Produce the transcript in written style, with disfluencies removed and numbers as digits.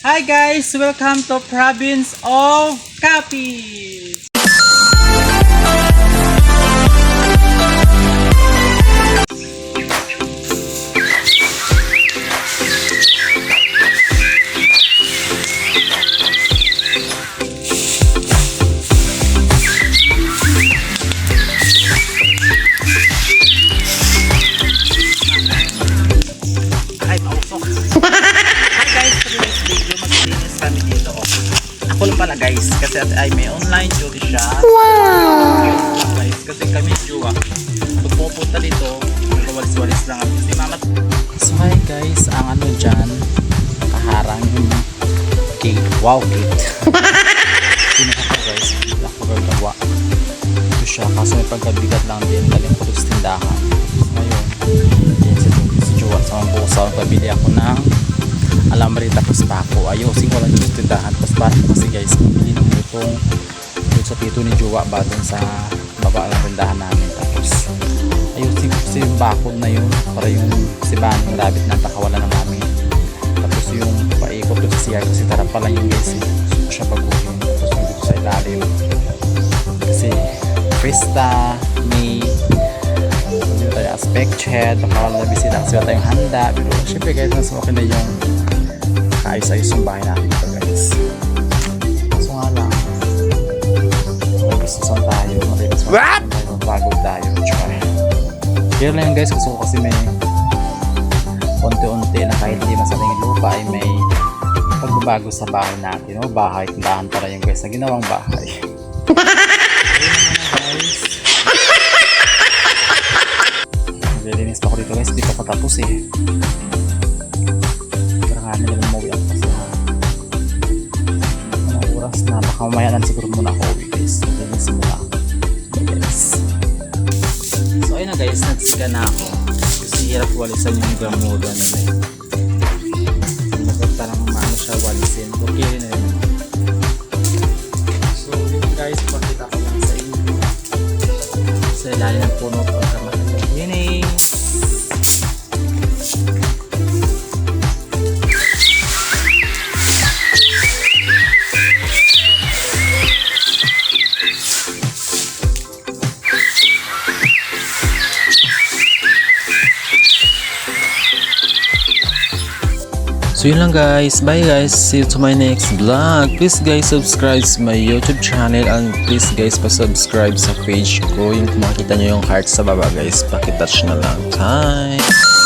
Hi guys! Welcome to Province of Capiz! Ay, mausok! Hi guys! For this video, maglinis kami dito. Ako lang pala guys, kasi ay may online duty siya. Wow! Guys, kasi kami jowa. Pag pupunta dito, magwalis-walis lang ako. Si mama. So hi guys, ang ano dyan, kaharang yung gate. Wow, gate. Pinaka guys, ako gagawa. Ito siya, kaso may pagkabigat lang din. Daling ko sa tindahan. Ngayon, yan si jowa sa mga busa. Pabili ako ng alambre tapos pako. Ayusin ko lang yung tindahan. Tapos para kasi guys, pabili ng itong doon sa pito ni jowa ba doon sa baba ng tindahan namin. Tapos ayusin ko kasi yung bakod na yun para yung sibahan yung rabbit na takawala na namin. Tapos yung paikot doon sa CR kasi tarap pala yung guys. So siya baguhin. Tapos dito sa ilalim. Kasi Krista, May, dito tayo aspect shed, baka wala bisita kasi wala tayong handa. Pero syempre guys, mas okay na yung kaayos-ayos yung bahay natin dito guys. So nga lang, mag-gustusan tayo, malipas tayo, bagod tayo. Kaya lang guys, gusto ko kasi may unti-unti na kahit hindi masaling lupa ay may pagbabago sa bahay natin. No? Bahay, tindahan pala yung guys na ginawang bahay. Maglilinis pa ako dito guys, di pa patapos eh. Kailangan nila umuwi ako kasi anong oras na, baka mamaya lang siguro muna ako uwi guys. Maglilinis muna ako. Okay guys. So ayun na guys, nagsika na ako. Kasi hirap walisan yung gamuda na may. Dapat parang maano siya walisin. Okay rin na rin naman. So yun guys, pakita ko lang sa inyo. Sa ilalim ng puno pagkamahal. Yun eh. So yun lang guys, bye guys, see you to my next vlog. Please guys subscribe sa my YouTube channel and please guys pa-subscribe sa page ko. Yung makikita nyo yung heart sa baba guys, pakitouch na lang. Bye!